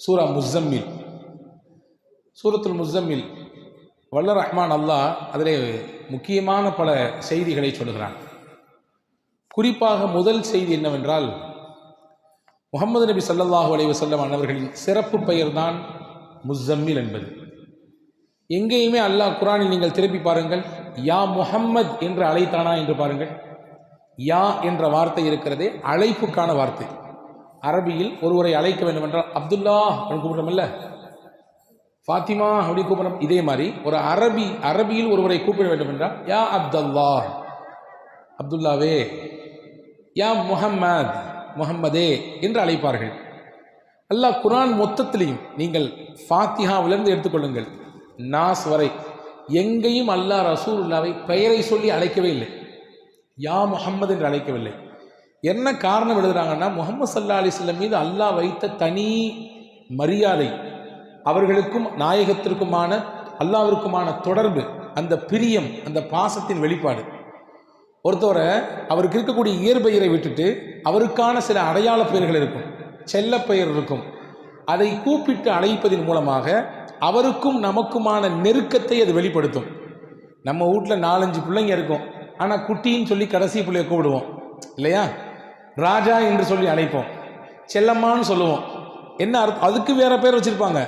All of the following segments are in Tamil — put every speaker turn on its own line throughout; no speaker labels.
சூரா முஸ்ஸம்மில், சூரத்துல் முஸ்ஸம்மில் வல்ல ரஹ்மான் அல்லாஹ் அதிலே முக்கியமான பல செய்திகளை சொல்கிறான். குறிப்பாக முதல் செய்தி என்னவென்றால், முஹம்மது நபி ஸல்லல்லாஹு அலைஹி வஸல்லம் அன்னவர்களின் சிறப்பு பெயர்தான் முஸ்ஸம்மில் என்பது. எங்கேயுமே அல்லாஹ் குர்ஆனில் நீங்கள் திருப்பி பாருங்கள், யா முஹம்மத் என்று அழைத்தானா என்று பாருங்கள். யா என்ற வார்த்தை இருக்கிறதே அழைப்புக்கான வார்த்தை. அரபியில் ஒருவரை அழைக்க வேண்டும் என்றால் அப்துல்லா அப்படின்னு கூப்பிடுறோம்ல, ஃபாத்திமா அப்படி கூப்பிடுறோம். இதே மாதிரி ஒரு அரபியில் ஒருவரை கூப்பிட வேண்டும் என்றால் யா அப்துல்லா, அப்துல்லாவே, யா முஹம்மத், முஹம்மதே என்று அழைப்பார்கள். அல்லாஹ் குர்ஆன் மொத்தத்திலையும் நீங்கள் ஃபாத்திஹாவிலிருந்து எடுத்துக்கொள்ளுங்கள் நாஸ் வரை எங்கேயும் அல்லாஹ் ரசூலுல்லாவை பெயரை சொல்லி அழைக்கவே இல்லை, யா முஹம்மது என்று அழைக்கவில்லை. என்ன காரணம் எழுதுறாங்கன்னா, முஹம்மது ஸல்லல்லாஹு அலைஹி வஸல்லம் மீது அல்லாஹ் வைத்த தனி மரியாதை, அவர்களுக்கும் நாயகத்திற்குமான அல்லாஹ்விற்குமான தொடர்பு, அந்த பிரியம், அந்த பாசத்தின் வெளிப்பாடு. ஒருத்தவரை அவருக்கு இருக்கக்கூடிய இயற்பெயரை விட்டுட்டு அவருக்கான சில அடையாள பெயர்கள் இருக்கும், செல்ல பெயர் இருக்கும், அதை கூப்பிட்டு அழைப்பதன் மூலமாக அவருக்கும் நமக்குமான நெருக்கத்தை அது வெளிப்படுத்தும். நம்ம வீட்டில் 4-5 பிள்ளைங்க இருக்கும், ஆனால் குட்டின்னு சொல்லி கடைசி பிள்ளைய கூப்பிடுவோம் இல்லையா? ராஜா என்று சொல்லி அழைப்போம், செல்லம்மான்னு சொல்லுவோம். என்ன அர்த்தம்? அதுக்கு வேற பேர் வச்சிருப்பாங்க.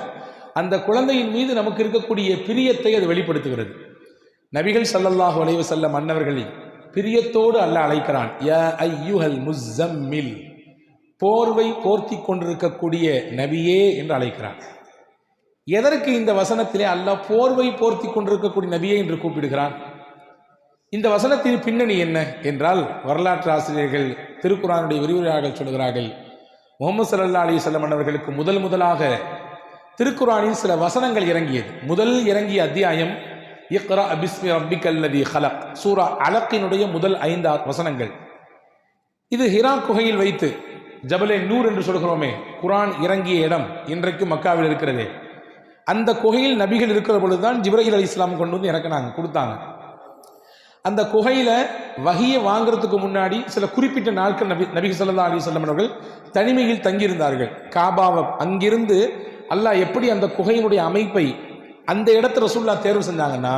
அந்த குழந்தையின் மீது நமக்கு இருக்கக்கூடிய பிரியத்தை அது வெளிப்படுத்துகிறது. நபிகள் ஸல்லல்லாஹு அலைஹி வஸல்லம் அன்னவர்களின் பிரியத்தோடு அல்லாஹ் அழைக்கிறான், யா அய்யுஹல் முஸ்ஸம்மில், போர்வை போர்த்தி கொண்டிருக்கக்கூடிய நபியே என்று அழைக்கிறான். எதற்கு இந்த வசனத்திலே அல்லாஹ் போர்வை போர்த்தி கொண்டிருக்கக்கூடிய நபியே என்று கூப்பிடுகிறான்? இந்த வசனத்தின் பின்னணி என்ன என்றால், வரலாற்று ஆசிரியர்கள், திருக்குர்ஆனுடைய விரிவுரையாளர்கள் சொல்கிறார்கள், முஹம்மது ஸல்லல்லாஹு அலைஹி வஸல்லம் அவர்களுக்கு முதலாக திருக்குர்ஆனில் சில வசனங்கள் இறங்கியது. முதல் இறங்கிய அத்தியாயம் இக்ரா பிஸ்மி ரப்பிக்கல்லதி ஹலக், சூரா அலக்கினுடைய முதல் 5 வசனங்கள். இது ஹிரா குகையில் வைத்து, ஜபலே நூர் என்று சொல்கிறோமே, குர்ஆன் இறங்கிய இடம் இன்றைக்கு மக்காவில் இருக்கிறதே, அந்த குகையில் நபிகள் இருக்கிற பொழுதுதான் ஜிப்ரீல் அலைஹிஸ்ஸலாம் கொண்டு வந்து இறக்குனாங்க, கொடுத்தாங்க. அந்த குகையில வஹியை வாங்குறதுக்கு முன்னாடி சில குறிப்பிட்ட நாட்கள் நபி ஸல்லல்லாஹு அலைஹி வஸல்லம் அவர்கள் தனிமையில் தங்கியிருந்தார்கள். காபாவை அங்கிருந்து அல்லாஹ் எப்படி அந்த குகையினுடைய அமைப்பை அந்த இடத்துல ரசூலுல்லாஹ் தேர்வு செஞ்சாங்கன்னா,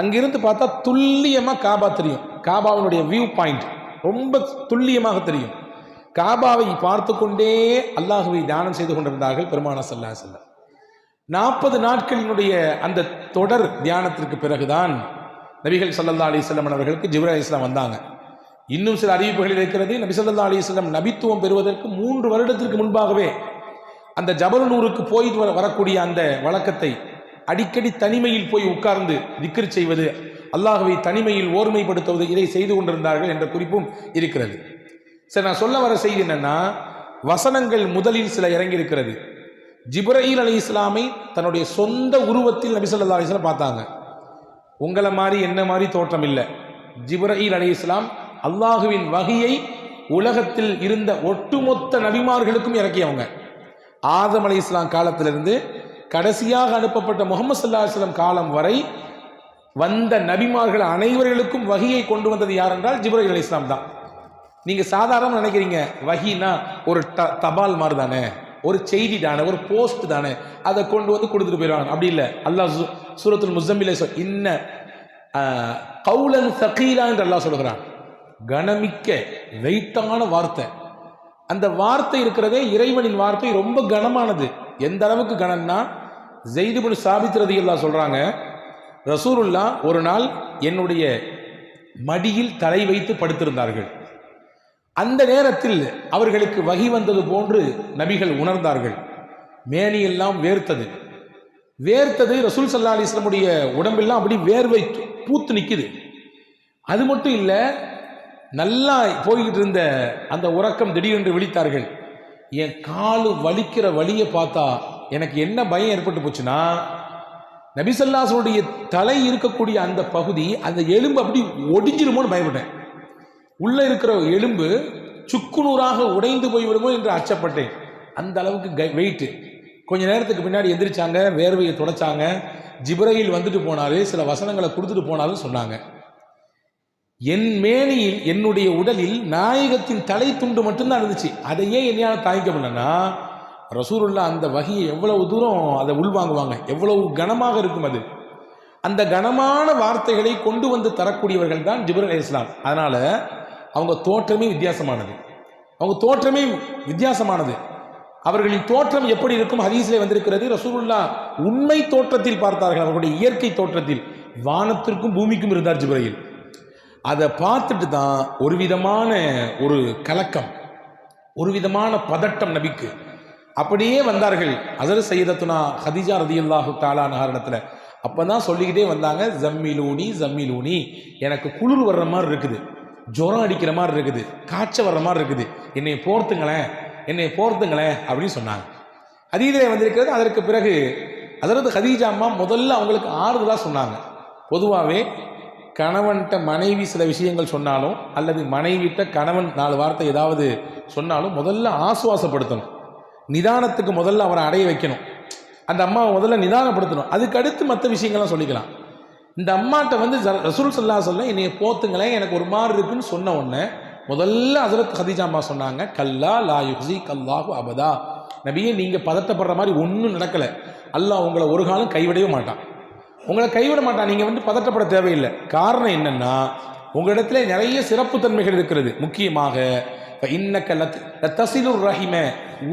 அங்கிருந்து பார்த்தா துல்லியமாக காபா தெரியும். காபாவினுடைய வியூ பாயிண்ட் ரொம்ப துல்லியமாக தெரியும். காபாவை பார்த்து கொண்டே அல்லாஹுவை தியானம் செய்து கொண்டிருந்தார்கள் பெருமானார் ஸல்லல்லாஹு அலைஹி வஸல்லம். 40 நாட்களினுடைய அந்த தொடர் தியானத்திற்கு பிறகுதான் நபிகள் ஸல்லல்லாஹு அலைஹி வஸல்லம் அவர்களுக்கு ஜிப்ரீல் அலைஹிஸ்ஸலாம் வந்தாங்க. இன்னும் சில அறிவிப்புகள் இருக்கிறது, நபி ஸல்லல்லாஹு அலைஹி வஸல்லம் நபித்துவம் பெறுவதற்கு 3 வருடத்திற்கு முன்பாகவே அந்த ஜபல் நூருக்கு போயிட்டு வரக்கூடிய அந்த வழக்கத்தை, அடிக்கடி தனிமையில் போய் உட்கார்ந்து திக்ர் செய்வது, அல்லாஹ்வை தனிமையில் ஓர்மைப்படுத்துவது, இதை செய்து கொண்டிருந்தார்கள் என்ற குறிப்பும் இருக்கிறது. சரி, நான் சொல்ல வர செய்தி என்னன்னா, வசனங்கள் முதலில் சில இறங்கி இருக்கிறது. ஜிப்ரீல் அலைஹிஸ்ஸலாமை தன்னுடைய சொந்த உருவத்தில் நபி ஸல்லல்லாஹு அலைஹி வஸல்லம் பார்த்தாங்க. உங்களை மாதிரி என்ன மாதிரி தோற்றம் இல்லை. ஜிப்ரீல் அலைஹிஸ்ஸலாம் அல்லாஹுவின் வஹியை உலகத்தில் இருந்த ஒட்டுமொத்த நபிமார்களுக்கும் இறக்கியவங்க. ஆதம் அலைஹிஸ்ஸலாம் காலத்திலிருந்து கடைசியாக அனுப்பப்பட்ட முஹம்மது ஸல்லல்லாஹு அலைஹி வஸல்லம் காலம் வரை வந்த நபிமார்கள் அனைவர்களுக்கும் வஹியை கொண்டு வந்தது யார் என்றால் ஜிப்ரீல் அலைஹிஸ்ஸலாம் தான். நீங்க சாதாரண நினைக்கிறீங்க, வஹினா ஒரு தபால் மாதிரி தானே, ஒரு செய்தி தானே, ஒரு போஸ்ட் தானே, அதை கொண்டு வந்து கொடுத்துட்டு போயிடுவாங்க. அப்படி இல்லை. அல்லாஹ் சூரத்துல் முஸ்ஸம்மிலே இன்ன கௌலன் ஸகீலா என்று அல்லாஹ் சொல்கிறான். கனமிக்க வெயிட்டான வார்த்தை. அந்த வார்த்தை இருக்கிறதே இறைவனின் வார்த்தை ரொம்ப கனமானது. எந்த அளவுக்கு கனம்னா, ஸைத் இப்னு சாபித் ரலியல்லாஹு சொல்றாங்க, ரசூலுல்லாஹ் ஒரு நாள் என்னுடைய மடியில் தலை வைத்து படுத்திருந்தார்கள். அந்த நேரத்தில் அவர்களுக்கு வஹி வந்தது போன்று நபிகள் உணர்ந்தார்கள். மேனியெல்லாம் வேர்த்தது. ரசூல் ஸல்லல்லாஹு அலைஹி வஸல்லம் உடம்பெல்லாம் அப்படி வேர்வை பூத்து நிற்குது. அது மட்டும் இல்லை, நல்லா போய்கிட்டு இருந்த அந்த உறக்கம் திடீரென்று விழித்தார்கள். என் காலு வலிக்கிற வலியை பார்த்தா எனக்கு என்ன பயம் ஏற்பட்டு போச்சுன்னா, நபி ஸல்லல்லாஹு அலைஹி வஸல்லம் தலை இருக்கக்கூடிய அந்த பகுதி, அந்த எலும்பு அப்படி ஒடிஞ்சிருமோன்னு பயப்பட்டேன். உள்ள இருக்கிற எலும்பு சுக்குநூறாக உடைந்து போய்விடுமோ என்று அச்சப்பட்டேன். அந்த அளவுக்கு வெயிட். கொஞ்ச நேரத்துக்கு பின்னாடி எந்திரிச்சாங்க, வேர்வையை தொடச்சாங்க. ஜிப்ரீல் வந்துட்டு போனாரு, சில வசனங்களை கொடுத்துட்டு போனாலும் சொன்னாங்க. என் மேனியில், என்னுடைய உடலில் நாயகத்தின் தலை துண்டு மட்டும்தான் இருந்துச்சு. அதையே என்னால் தாங்கிக்க முடியலன்னா, ரசூலுல்லாஹ் அந்த வஹியை எவ்வளவு தூரம் அதை உள்வாங்குவாங்க, எவ்வளவு கனமாக இருக்கும் அது. அந்த கனமான வார்த்தைகளை கொண்டு வந்து தரக்கூடியவர்கள் தான் ஜிப்ரீல் அலைஹிஸ்ஸலாம். அதனால அவங்க தோற்றமே வித்தியாசமானது, அவர்களின் தோற்றம் எப்படி இருக்கும் ஹதீஸிலே வந்திருக்கிறது. ரசூலுல்லாஹ் உண்மை தோற்றத்தில் பார்த்தார்கள், அவர்களுடைய இயற்கை தோற்றத்தில் வானத்திற்கும் பூமிக்கும் இருந்தார் ஜிப்ரீல். அதை பார்த்துட்டு தான் ஒரு விதமான ஒரு கலக்கம், ஒரு விதமான பதட்டம் நபிக்கு. அப்படியே வந்தார்கள் ஹஸரத் சையதத்துனா ஹதீஜா ரலியல்லாஹு தஆலா அன்ஹா இடத்துல. அப்பதான் சொல்லிக்கிட்டே வந்தாங்க, ஜம்மிலூனி, எனக்கு குளிர் வர்ற மாதிரி இருக்குது, ஜுரம் அடிக்கிற மாதிரி இருக்குது, காய்ச்சல் வர்ற மாதிரி இருக்குது, என்னை போர்த்துங்களேன் அப்படின்னு சொன்னாங்க. ஹதீஸிலே வந்திருக்கிறது. அதற்கு பிறகு ஹஸரத் ஹதீஜா அம்மா முதல்ல அவங்களுக்கு ஆறுதலாக சொன்னாங்க. பொதுவாகவே கணவன்கிட்ட மனைவி சில விஷயங்கள் சொன்னாலும் அல்லது மனைவிட்ட கணவன் 4 வார்த்தை ஏதாவது சொன்னாலும் முதல்ல ஆசுவாசப்படுத்தணும், நிதானத்துக்கு முதல்ல அவரை அடைய வைக்கணும், அந்த அம்மாவை முதல்ல நிதானப்படுத்தணும், அதுக்கு அடுத்து மற்ற விஷயங்கள்லாம் சொல்லிக்கலாம். இந்த அம்மாட்ட வந்து ரசூல் ஸல்லல்லாஹு அலைஹி வஸல்லம் என்னைய போத்துங்களேன், எனக்கு ஒரு மாதிரி இருக்குன்னு சொன்ன உடனே முதல்ல ஹஸரத் ஹதீஜா அம்மா சொன்னாங்க, கல்லா லா யுஹ்ஸிக அல்லாஹு அபதா, நபியே நீங்கள் பதட்டப்படுற மாதிரி ஒன்றும் நடக்கலை, அல்லாஹ் உங்களை ஒரு காலம் கைவிடவே மாட்டான், நீங்கள் வந்து பதட்டப்பட தேவையில்லை. காரணம் என்னன்னா உங்களிடத்துல நிறைய சிறப்பு தன்மைகள் இருக்கிறது. முக்கியமாக இன்னக்க லதஸிலுர் ரஹிம,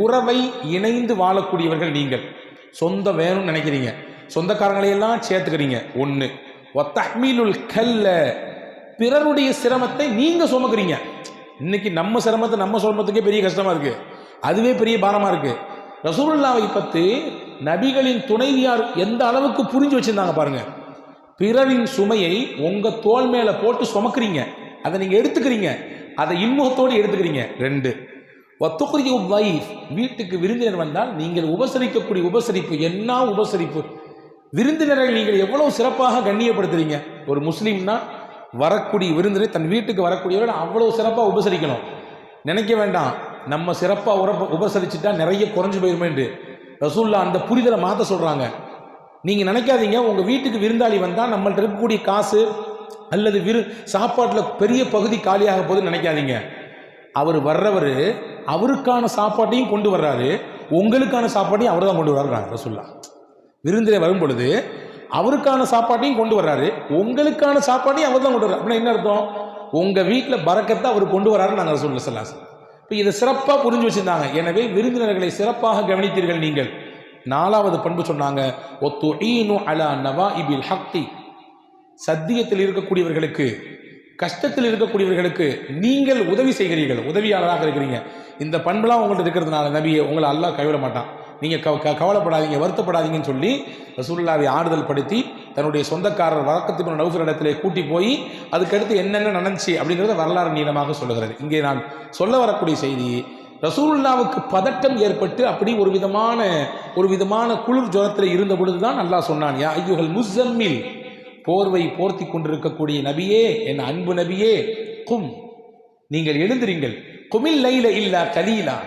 உறவை இணைந்து வாழக்கூடியவர்கள் நீங்கள். சொந்தம் வேணும்னு நினைக்கிறீங்க, சொந்தக்காரங்களையெல்லாம் சேர்த்துக்கிறீங்க. ஒன்று வத்தஹ்மீலுல் கல்ல, பிறருடைய சிரமத்தை நீங்க சுமக்கிறீங்க. இன்னைக்கு நம்ம சிரமத்தை நம்ம சுமத்துக்கே பெரிய கஷ்டமா இருக்கு, அதுவே பெரிய பாரமா இருக்கு. ரசூலுல்லாஹை பற்றி நபிகளின் துணைவியார் எந்த அளவுக்கு புரிஞ்சு வச்சிருந்தாங்க பாருங்க. பிறரின் சுமையை உங்க தோள் மேல போட்டு சுமக்கிறீங்க, அதை நீங்க எடுத்துக்கிறீங்க, அதை இன்முகத்தோடு எடுத்துக்கிறீங்க. 2 வத்துக்ரிஜு தைஃப், வீட்டுக்கு விருந்தினர் வந்தால் நீங்கள் உபசரிக்கக்கூடிய உபசரிப்பு என்ன உபசரிப்பு! விருந்தினரை நீங்கள் எவ்வளவு சிறப்பாக கண்ணியப்படுத்துறீங்க. ஒரு முஸ்லீம்னா வரக்கூடிய விருந்தினரை, தன் வீட்டுக்கு வரக்கூடியவர்கள் அவ்வளவு சிறப்பாக உபசரிக்கணும். நினைக்க வேண்டாம் நம்ம சிறப்பாக உபசரிச்சுட்டா நிறைய குறைஞ்சு போயிருமே என்று. ரசூலுல்லாஹ் அந்த புரிதலை மாற்ற சொல்றாங்க. நீங்க நினைக்காதீங்க உங்க வீட்டுக்கு விருந்தாளி வந்தா நம்மள்ட்ட இருக்கக்கூடிய காசு அல்லது சாப்பாட்டில் பெரிய பகுதி காலியாக போகுதுன்னு நினைக்காதீங்க. அவர் வர்றவர் அவருக்கான சாப்பாட்டையும் கொண்டு வர்றாரு, உங்களுக்கான சாப்பாட்டையும் அவர் தான் கொண்டு வர்றாங்க. ரசூலுல்லாஹ் விருந்திலே வரும் பொழுது அவருக்கான சாப்பாட்டையும் கொண்டு வர்றாரு, உங்களுக்கான சாப்பாட்டையும் அவர் தான் கொண்டு வர்றாரு. அப்படின்னா என்ன அர்த்தம்? உங்க வீட்டில் பரக்கத்தை அவர் கொண்டு வர்றாரு. நாங்கள் ரசூலுல்லாஹ் ஸல்லல்லாஹு அலைஹி வஸல்லம் இப்போ இதை சிறப்பாக புரிஞ்சு வச்சிருந்தாங்க. எனவே விருந்தினர்களை சிறப்பாக கவனித்தீர்கள் நீங்கள். 4வது பண்பு சொன்னாங்க, ஒத்துஈனு அலா நவாஇபில் ஹக்கி, சத்தியத்தில் இருக்கக்கூடியவர்களுக்கு, கஷ்டத்தில் இருக்கக்கூடியவர்களுக்கு நீங்கள் உதவி செய்கிறீர்கள், உதவியாளராக இருக்கிறீங்க. இந்த பண்புலாம் உங்கள்கிட்ட இருக்கிறதுனால நபியை உங்களை அல்லாஹ் கைவிட மாட்டான், நீங்கள் கவலைப்படாதீங்க, வருத்தப்படாதீங்கன்னு சொல்லி ரசூலுல்லாஹ்வை ஆறுதல் படுத்தி தன்னுடைய சொந்தக்காரர் வரக்கத் இப்னு நௌஃபல் இடத்திலே கூட்டி போய் அதுக்கடுத்து என்னென்ன நடந்துச்சு அப்படிங்கிறத வரலாறு நீளமாக சொல்லுகிறது. இங்கே நான் சொல்ல வரக்கூடிய செய்தி, ரசூலுல்லாஹ்வுக்கு பதட்டம் ஏற்பட்டு அப்படி ஒரு விதமான குளிர் ஜுரத்தில் இருந்த பொழுதுதான் அல்லாஹ் சொன்னான், யா அய்யுஹல் முஸம்மில், போர்வை போர்த்தி கொண்டிருக்கக்கூடிய நபியே, என் அன்பு நபியே, கும், நீங்கள் எழுந்திருங்கள், குமில் லைல இல்லா கலீலா,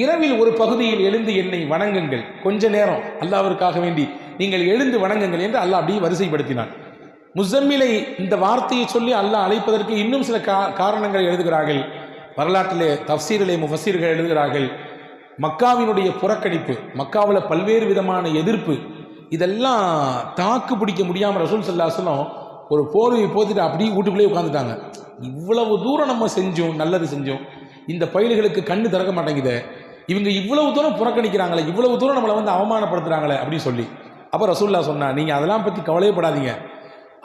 இரவில் ஒரு பகுதியில் எழுந்து என்னை வணங்குங்கள், கொஞ்ச நேரம் அல்லாஹ்விற்காக வேண்டி நீங்கள் எழுந்து வணங்குங்கள் என்று அல்லாஹ் அப்படியே வரிசைப்படுத்தினான். முஸம்மிலை இந்த வார்த்தையை சொல்லி அல்லாஹ் அழைப்பதற்கு இன்னும் சில காரணங்களை எழுதுகிறார்கள். வரலாற்றிலே தஃப்சீரிலே முஃபஸ்ஸீர்கள் எழுதுகிறார்கள், மக்காவினுடைய புறக்கணிப்பு, மக்காவில் பல்வேறு விதமான எதிர்ப்பு, இதெல்லாம் தாக்கு பிடிக்க முடியாமல் ரசூல் ஸல்லல்லாஹு அலைஹி வஸல்லம் ஒரு போர்வையை போத்திட்டு அப்படியே வீட்டுக்குள்ளேயே உட்காந்துட்டாங்க. இவ்வளவு தூரம் நம்ம செஞ்சோம், நல்லது செஞ்சோம், இந்த பயில்களுக்கு கண்ணு திறக்க மாட்டேங்குது, இவங்க இவ்வளவு தூரம் புறக்கணிக்கிறாங்களே, இவ்வளவு தூரம் நம்மளை வந்து அவமானப்படுத்துறாங்களே அப்படின்னு சொல்லி. அப்போ ரசூலுல்லாஹ் சொன்னா, நீங்கள் அதெல்லாம் பற்றி கவலையப்படாதீங்க,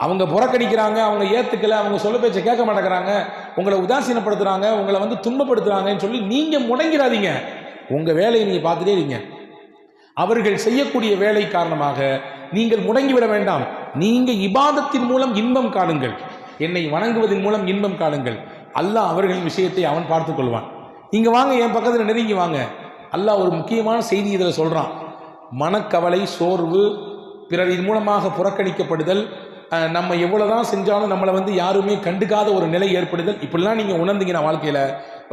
அவங்க புறக்கணிக்கிறாங்க, அவங்க ஏற்றுக்கலை, அவங்க சொல்ல பேச்சை கேட்க மாட்டேங்கிறாங்க, உங்களை உதாசீனப்படுத்துகிறாங்க, உங்களை வந்து துன்பப்படுத்துகிறாங்கன்னு சொல்லி நீங்கள் முடங்கிறாதீங்க, உங்கள் வேலையை நீங்கள் பார்த்துட்டே இருங்க. அவர்கள் செய்யக்கூடிய வேலை காரணமாக நீங்கள் முடங்கிவிட வேண்டாம், நீங்கள் இபாதத்தின் மூலம் இன்பம் காணுங்கள், என்னை வணங்குவதன் மூலம் இன்பம் காணுங்கள், அல்லாஹ் அவர்களின் விஷயத்தை அவன் பார்த்து கொள்வான். நீங்கள் வாங்க, என் பக்கத்தில் நெருங்கி வாங்க. அல்லாஹ் ஒரு முக்கியமான செய்தி இதில் சொல்கிறான், மனக்கவலை, சோர்வு, பிறரின் மூலமாக புறக்கணிக்கப்படுதல், நம்ம எவ்வளோதான் செஞ்சாலும் நம்மளை வந்து யாருமே கண்டுக்காத ஒரு நிலை ஏற்படுதல், இப்படிலாம் நீங்கள் உணர்ந்தீங்கன்னா வாழ்க்கையில்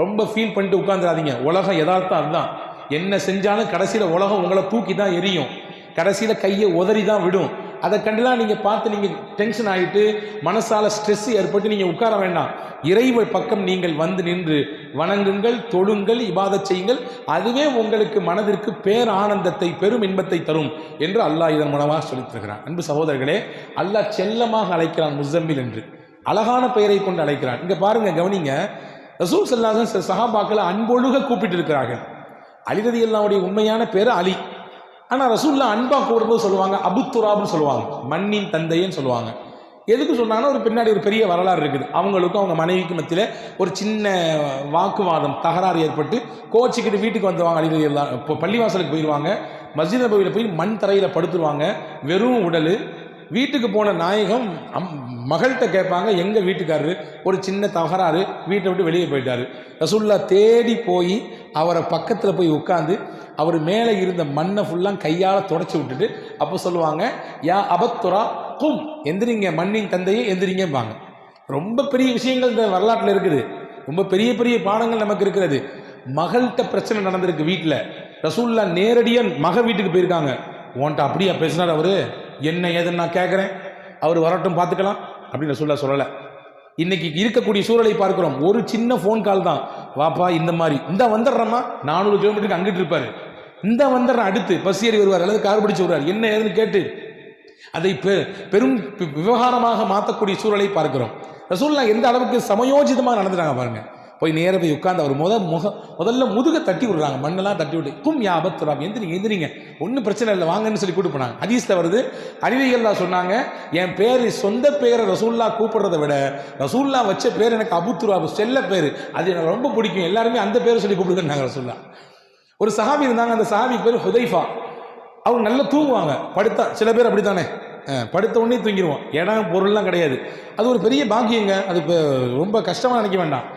ரொம்ப ஃபீல் பண்ணிட்டு உட்காந்துடாதீங்க. உலகம் யதார்த்தம் அதுதான், என்ன செஞ்சாலும் கடைசியில் உலகம் உங்களை தூக்கி தான் எரியும், கடைசியில் கையை உதறி தான் விடும். அதை கண்டுலாம் நீங்கள் பார்த்து நீங்கள் டென்ஷன் ஆகிட்டு மனசால ஸ்ட்ரெஸ் ஏற்பட்டு நீங்கள் உட்கார வேண்டாம். இறைவ பக்கம் நீங்கள் வந்து நின்று வணங்குங்கள், தொழுங்கள், இபாதத் செய்யுங்கள். அதுவே உங்களுக்கு மனதிற்கு பேர் ஆனந்தத்தை, பெரும் இன்பத்தை தரும் என்று அல்லாஹ் இதன் மூலமாக சொல்லித் தருகிறான். அன்பு சகோதரர்களே, அல்லாஹ் செல்லமாக அழைக்கிறான் முஸம்மில் என்று, அழகான பெயரை கொண்டு அழைக்கிறான். இங்கே பாருங்க, கவனிங்க. ரசூல் ஸல்லல்லாஹு அலைஹி வஸல்லம் சஹாபாக்களை அன்பொழுக கூப்பிட்டு இருக்கிறார்கள். அலி ரலியல்லாஹுடைய உண்மையான பேர் அலி. ஆனால் ரசூலுல்லாஹ் அன்பா கூடும்போது சொல்லுவாங்க அபுத்துராப்னு சொல்லுவாங்க, மண்ணின் தந்தைன்னு சொல்லுவாங்க. எதுக்கு சொன்னாங்கன்னா ஒரு பின்னாடி ஒரு பெரிய வரலாறு இருக்குது. அவங்களுக்கும் அவங்க மனைவிக்கு மத்தியில் ஒரு சின்ன வாக்குவாதம், தகராறு ஏற்பட்டு கோச்சிக்கிட்டு வீட்டுக்கு வந்துடுவாங்க. அலி ரலியல்லாஹு இப்போ பள்ளிவாசலுக்கு போயிடுவாங்க. மஸ்ஜித் நபவியில் போய் மண் தரையில் படுத்துருவாங்க, வெறும் உடல். வீட்டுக்கு போன நாயகம் மகள்கிட்ட கேட்பாங்க, எங்கள் வீட்டுக்காரரு ஒரு சின்ன தகராறு, வீட்டை விட்டு வெளியே போயிட்டாரு. ரசூலுல்லாஹ் தேடி போய் அவரை பக்கத்தில் போய் உட்காந்து அவர் மேலே இருந்த மண்ணை ஃபுல்லாக கையால் தொடச்சி விட்டுட்டு அப்போ சொல்லுவாங்க, யா அபத்துரா கும், எந்திரிங்க, மண்ணின் தந்தையே எந்திரிங்கம்பாங்க. ரொம்ப பெரிய விஷயங்கள் இந்த வரலாற்றில் இருக்குது. ரொம்ப பெரிய பெரிய பாடங்கள் நமக்கு இருக்கிறது. மகள்கிட்ட பிரச்சனை நடந்திருக்கு வீட்டில். ரசூலுல்லாஹ் நேரடியாக மக வீட்டுக்கு போயிருக்காங்க. உன்ட்ட அப்படியா பேசினார் அவரு, என்ன ஏதுன்னு நான் கேட்குறேன், அவர் வரட்டும் பார்த்துக்கலாம் அப்படின்னு ரசூலுல்லாஹ் சொல்லலை. இன்னைக்கு இருக்கக்கூடிய சூழலை பார்க்கிறோம். ஒரு சின்ன ஃபோன் கால் தான், வாப்பா இந்த மாதிரி, இந்த வந்துடுறம்மா, 400 கிலோமீட்டருக்கு அங்கிட்டு இருப்பார், இந்த வந்துடுறேன், அடுத்து பஸ் ஏறி வருவார் அல்லது கார் பிடிச்சு வருவார், என்ன ஏதுன்னு கேட்டு அதை பெரும் விவகாரமாக மாற்றக்கூடிய சூழலை பார்க்கிறோம். ரசூலுல்லாஹ் எந்த அளவுக்கு சமயோஜிதமாக நடந்துட்டாங்க பாருங்க. போய் நேர போய் உட்கார்ந்து அவர் முதல்ல முதுக தட்டி விடுறாங்க, மண்ணெல்லாம் தட்டி விட்டு, கும் யா அபத்துராப், எந்திரிங்க, ஒன்றும் பிரச்சனை இல்லை, வாங்கன்னு சொல்லி கூப்பிட்டு போனாங்க. ஹதீஸ்ல வருது, அலி ரலியல்லாஹு சொன்னாங்க, என் பேர் சொந்த பேரை ரசூலுல்லாஹ் கூப்பிடுறதை விட ரசூலுல்லாஹ் வச்ச பேர் எனக்கு அபுத்துராப், செல்ல பேர், அது எனக்கு ரொம்ப பிடிக்கும், எல்லாருமே அந்த பேரை சொல்லி கூப்பிடுங்க ரசூலுல்லாஹ். ஒரு சஹாபி இருந்தாங்க, அந்த சஹாபி பேர் ஹுதைஃபா. அவங்க நல்லா தூங்குவாங்க, படுத்தா, சில பேர் அப்படித்தானே, படுத்த உடனே தூங்கிடுவோம், இடம் பொருள்லாம் கிடையாது. அது ஒரு பெரிய பாக்கியங்க. அது இப்போ ரொம்ப கஷ்டமாக நினைக்க வேண்டாம்.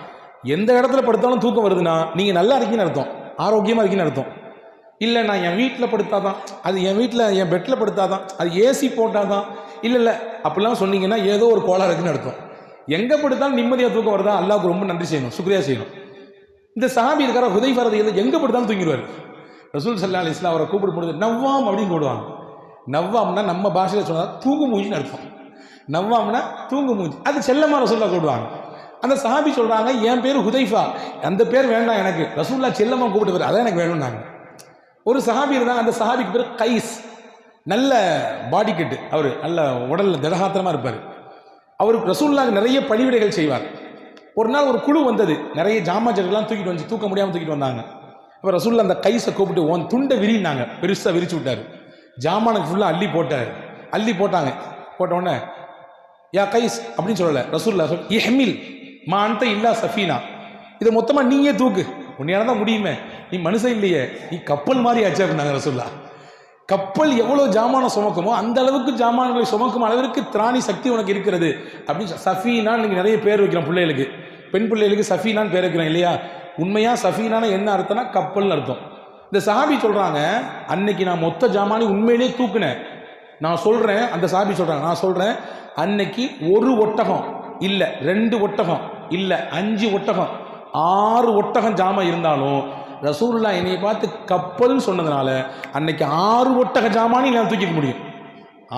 எந்த இடத்துல படுத்தாலும் தூக்கம் வருதுன்னா நீங்கள் நல்லா இருக்கீங்கன்னு அர்த்தம், ஆரோக்கியமாக இருக்கீங்கன்னு அர்த்தம். இல்லை நான் என் வீட்டில் படுத்தாதான், அது என் வீட்டில் என் பெட்டில் படுத்தாதான், அது ஏசி போட்டாதான், இல்லை அப்படிலாம் சொன்னீங்கன்னா ஏதோ ஒரு கோளாறு இருக்குன்னு அர்த்தம். எங்கே படுத்தாலும் நிம்மதியாக தூக்கம் வருதா, அல்லாஹ்வுக்கு ரொம்ப நன்றி செய்யணும், சுக்ரியா செய்யணும். இந்த சஹாபி இருக்கிற ஹுதைஃபா ரலியல்லாஹு எங்கே படுத்தாலும் தூங்கிடுவார். ரசூல் ஸல்லல்லாஹு அலைஹி வஸல்லம் அவரை கூப்பிட்டு போடுது நவ்வாம் அப்படின்னு போடுவாங்க. நவ்வாம்னா நம்ம பாஷையில் சொன்னால் தூங்கு மூஞ்சின்னு அர்த்தம். நவ்வாம்னா தூங்கு மூஞ்சி, அது செல்லமாக ரசூலுல்லாஹ் கூப்பிடுவாங்க. அந்த சஹாபி சொல்றாங்க, என் பேர் ஹுதைஃபா, அந்த பேர் வேண்டாம் எனக்கு, ரசூலுல்லாஹ் செல்லமா கூப்பிட்டு பேர் அதான் எனக்கு வேணும்னாங்க. ஒரு சஹாபி இருந்தாங்க, அந்த சஹாபிக்கு பேர் கைஸ். நல்ல பாடி கட்டு, அவர் நல்ல உடல்ல திடகாத்திரமா இருப்பார். அவருக்கு ரசூலுல்லாஹ் நிறைய பணிவிடைகள் செய்வார். ஒரு நாள் ஒரு குழு வந்தது, நிறைய ஜாமாஜர்கள்லாம் தூக்கிட்டு வந்து, தூக்க முடியாமல் தூக்கிட்டு வந்தாங்க. அப்போ ரசூலுல்லாஹ் அந்த கைஸை கூப்பிட்டு உன் துண்டை விரினாங்க, பெருசாக விரிச்சு விட்டார். ஜாமானுக்கு ஃபுல்லாக அள்ளி போட்டார். அள்ளி போட்டாங்க. போட்ட உடனே யா கைஸ் அப்படின்னு சொல்லலை, ரசூலுல்லாஹ் சொல் இஹ்மில் மா அன்த இல்லா சஃபீனா, இதை மொத்தமாக நீயே தூக்கு, உன்னையால தான் முடியுமே, நீ மனுஷன் இல்லையே, நீ கப்பல் மாதிரி ஆச்சு அப்படின்னாங்க ரசூலுல்லாஹ். கப்பல் எவ்வளோ ஜாமானம் சுமக்குமோ அந்த அளவுக்கு ஜாமான்களை சுமக்கும் அளவிற்கு திராணி சக்தி உனக்கு இருக்கிறது அப்படின்னு. சஃபீனான்னு நீங்கள் நிறைய பேர் வைக்கிறோம் பிள்ளைகளுக்கு, பெண் பிள்ளைகளுக்கு சஃபீனான்னு பேர் வைக்கிறோம் இல்லையா? உண்மையாக சஃபீனான என்ன அர்த்தம்னா கப்பல்னு அர்த்தம். இந்த சஹாபி சொல்கிறாங்க, அன்னைக்கு நான் மொத்த ஜாமானி உண்மையிலேயே தூக்குனேன். நான் சொல்கிறேன், அந்த சஹாபி சொல்கிறாங்க, நான் சொல்கிறேன், அன்னைக்கு ஒரு ஒட்டகம் இல்லை, 2 ஒட்டகம் இல்லை, 5 ஒட்டகம், 6 ஒட்டகம் ஜாமான் இருந்தாலும் ரசூலுல்லாஹ் என்னையை பார்த்து கப்பல்னு சொன்னதுனால அன்னைக்கு 6 ஒட்டக ஜாமானி இல்லையா தூக்கிக்க முடியும்.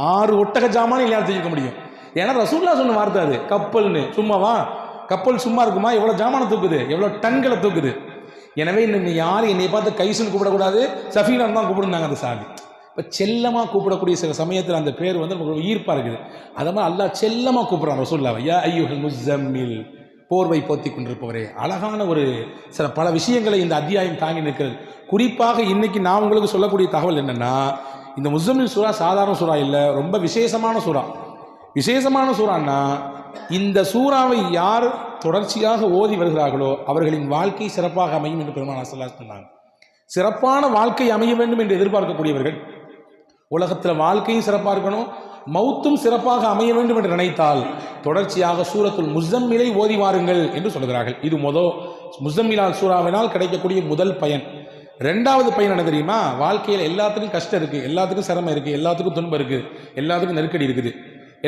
6 ஒட்டக ஜாமானி இல்லையா தூக்கிக்க முடியும். ஏன்னா ரசூலுல்லாஹ் சொன்ன வார்த்தை அது, கப்பல்னு. சும்மாவா? கப்பல் சும்மா இருக்குமா? எவ்வளோ ஜாமானை தூக்குது, எவ்வளோ டன்களை தூக்குது. எனவே இன்னும் யாரும் என்னை பார்த்து கைசுன்னு கூப்பிடக்கூடாது, சஃபீனான்னு தான் கூப்பிடுனாங்க அந்த சாமி. இப்போ செல்லமாக கூப்பிடக்கூடிய சில சமயத்தில் அந்த பேர் வந்து நமக்கு ஈர்ப்பாக இருக்குது. அதை மாதிரி அல்லாஹ் செல்லமாக கூப்பிட்றான் ரசூலுல்லாஹ், யா அய்யுஹல் முஸம்மில், போர்வை போத்தி கொண்டிருப்பவரே. அழகான ஒரு சில பல விஷயங்களை இந்த அத்தியாயம் தாங்கி நிற்கிறது. குறிப்பாக இன்னைக்கு நான் உங்களுக்கு சொல்லக்கூடிய தகவல் என்னென்னா, இந்த முஸம்மில் சூரா சாதாரண சூறா இல்லை, ரொம்ப விசேஷமான சூறா. விசேஷமான சூறான்னா, இந்த சூறாவை யார் தொடர்ச்சியாக ஓதி வருகிறார்களோ அவர்களின் வாழ்க்கை சிறப்பாக அமையும் என்று பெருமானார் ஸல்லல்லாஹு அலைஹி வஸல்லம் சொன்னாங்க. சிறப்பான வாழ்க்கை அமைய வேண்டும் என்று எதிர்பார்க்கக்கூடியவர்கள், உலகத்தில் வாழ்க்கையும் சிறப்பாக இருக்கணும், மௌத்தும் சிறப்பாக அமைய வேண்டும் என்று நினைத்தால் தொடர்ச்சியாக சூரத்துல் முஸம்மிலை ஓதி வாருங்கள் என்று சொல்கிறார்கள். இது முஸம்மிலால் சூறாவினால் கிடைக்கக்கூடிய முதல் பயன். 2வது பயன் என்ன தெரியுமா? வாழ்க்கையில் எல்லாத்துக்கும் கஷ்டம் இருக்குது, எல்லாத்துக்கும் சிரமம் இருக்குது, எல்லாத்துக்கும் துன்பம் இருக்குது, எல்லாத்துக்கும் நெருக்கடி இருக்குது.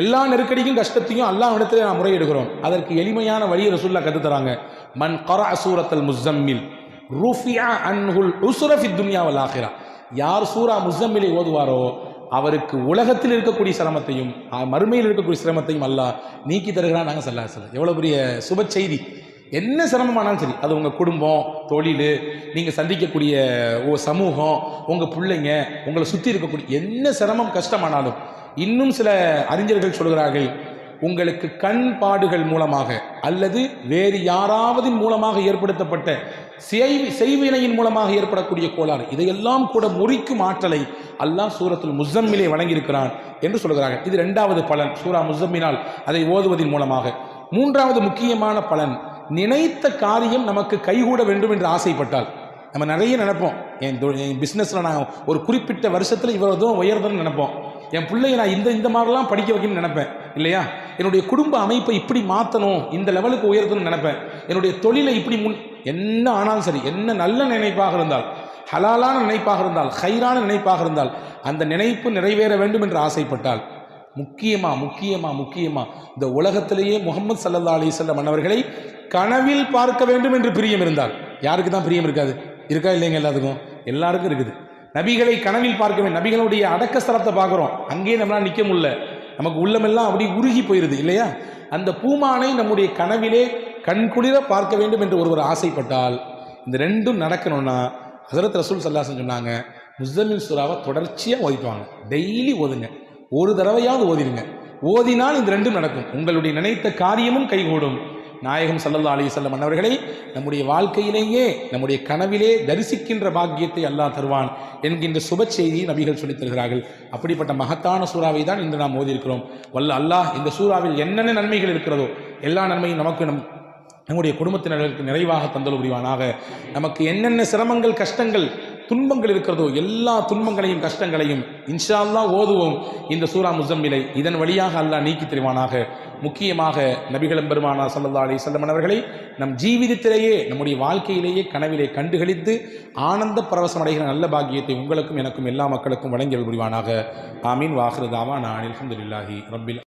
எல்லா நெருக்கடிக்கும் கஷ்டத்தையும் அல்லாஹ் இடத்துல நாம் முறையிடுகிறோம். அதற்கு எளிமையான வழியை ரசூலுல்லாஹ் கற்றுத்தராங்க. மன் கரஅ சூரத்துல் முஸம்மில் ருஃபிஅ அன்ஹுல் உஸ்ர ஃபித் துன்யா வல் ஆখিরা. யார் சூரா முஸம்மிலை ஓதுவாரோ அவருக்கு உலகத்தில் இருக்கக்கூடிய சிரமத்தையும் மறுமையில் இருக்கக்கூடிய சிரமத்தையும் அல்லாஹ் நீக்கி தருகிறான். நாங்கள் ஸல்லல்லாஹு அலைஹி வஸல்லம். எவ்வளோ பெரிய சுப செய்தி! என்ன சிரமமானாலும் சரி, அது உங்கள் குடும்பம், தொழில், நீங்கள் சந்திக்கக்கூடிய சமூகம், உங்கள் பிள்ளைங்க, உங்களை சுற்றி இருக்கக்கூடிய என்ன சிரமம் கஷ்டமானாலும், இன்னும் சில அறிஞர்கள் சொல்கிறார்கள், உங்களுக்கு கண் பாடுகள் மூலமாக அல்லது வேறு யாராவது மூலமாக ஏற்படுத்தப்பட்ட செய்வினையின் மூலமாக ஏற்படக்கூடிய கோளாறு, இதையெல்லாம் கூட முறிக்கும் ஆற்றலை அல்லாஹ் சூரத்துல் முஸம்மிலே வழங்கியிருக்கிறான் என்று சொல்கிறார்கள். இது இரண்டாவது பலன், சூரா முஸம்மினால் அதை ஓதுவதன் மூலமாக. மூன்றாவது முக்கியமான பலன், நினைத்த காரியம் நமக்கு கைகூட வேண்டும் என்று ஆசைப்பட்டால். நம்ம நிறைய நினைப்போம், என் பிஸ்னஸில் நான் ஒரு குறிப்பிட்ட வருஷத்தில் இவ்வளோ தூரம் உயர்தன்னு நினைப்போம், என் பிள்ளையை நான் இந்த மாதிரிலாம் படிக்க வைக்கணும்னு நினைப்பேன் இல்லையா, என்னுடைய குடும்ப அமைப்பை இப்படி மாற்றணும், இந்த லெவலுக்கு உயர்த்தணும்னு நினைப்பேன், என்னுடைய தொழிலை இப்படி என்ன ஆனாலும் சரி, என்ன நல்ல நினைப்பாக இருந்தால், ஹலாலான நினைப்பாக இருந்தால், ஹைரான நினைப்பாக இருந்தால், அந்த நினைப்பு நிறைவேற வேண்டும் என்று ஆசைப்பட்டால், முக்கியமா இந்த உலகத்திலேயே முஹம்மது ஸல்லல்லாஹு அலைஹி வஸல்லம் அன்னவர்களை கனவில் பார்க்க வேண்டும் என்று பிரியம் இருந்தால், யாருக்கு தான் பிரியம் இருக்காது? இருக்கா இல்லைங்க? எல்லாருக்கும் இருக்குது. நபிகளை கனவில் பார்க்க வேண்டும். நபிகளுடைய அடக்க ஸ்தலத்தை பார்க்குறோம், அங்கேயே நம்மளால் நிற்க முடியல, நமக்கு உள்ளமெல்லாம் அப்படி உருகி போயிருது இல்லையா? அந்த பூமானை நம்முடைய கனவிலே கண்குளிர பார்க்க வேண்டும் என்று ஒருவர் ஆசைப்பட்டால், இந்த ரெண்டும் நடக்கணும்னா ஹஸரத் ரசூல் ஸல்லல்லாஹு அலைஹி வஸல்லம் சொன்னாங்க, முஸம்மில் சூராவை தொடர்ச்சியாக ஓதிட்டு வாங்க, டெய்லி ஓதுங்க, ஒரு தடவையாவது ஓதிடுங்க. ஓதினால் இந்த ரெண்டும் நடக்கும், உங்களுடைய நினைத்த காரியமும் கைகூடும். நாயகம் ஸல்லல்லாஹு அலைஹி வஸல்லம் அன்னவர்களை நம்முடைய வாழ்க்கையிலேயே, நம்முடைய கனவிலே தரிசிக்கின்ற பாக்கியத்தை அல்லாஹ் தருவான் என்கின்ற சுப செய்தியை நபிகள் சொல்லித் தருகிறார்கள். அப்படிப்பட்ட மகத்தான சூறாவை தான் இன்று நாம் ஓதியிருக்கிறோம். வல்ல அல்லாஹ் இந்த சூறாவில் என்னென்ன நன்மைகள் இருக்கிறதோ எல்லா நன்மையும் நமக்கு நம்முடைய குடும்பத்தினர்களுக்கு நிறைவாக தந்தல் புரிவானாக. நமக்கு என்னென்ன சிரமங்கள், கஷ்டங்கள், துன்பங்கள் இருக்கிறதோ எல்லா துன்பங்களையும் கஷ்டங்களையும் இன்ஷா அல்லாஹ் ஓதுவோம் இந்த சூரா முஸம்மிலை. இதன் வழியாக அல்லாஹ் நீக்கி தருவானாக. முக்கியமாக நபிகள் பெருமானார் ஸல்லல்லாஹு அலைஹி வஸல்லம் அவர்களை நம் ஜீவிதத்திலேயே, நம்முடைய வாழ்க்கையிலேயே கனவிலே கண்டுகளித்து ஆனந்த பரவசம் அடைகிற நல்ல பாக்கியத்தை உங்களுக்கும் எனக்கும் எல்லா மக்களுக்கும் வழங்கி புரிவானாக. ஆமீன். வாஹிரு தாவானா அல்ஹம்துலில்லாஹி ரப்பில்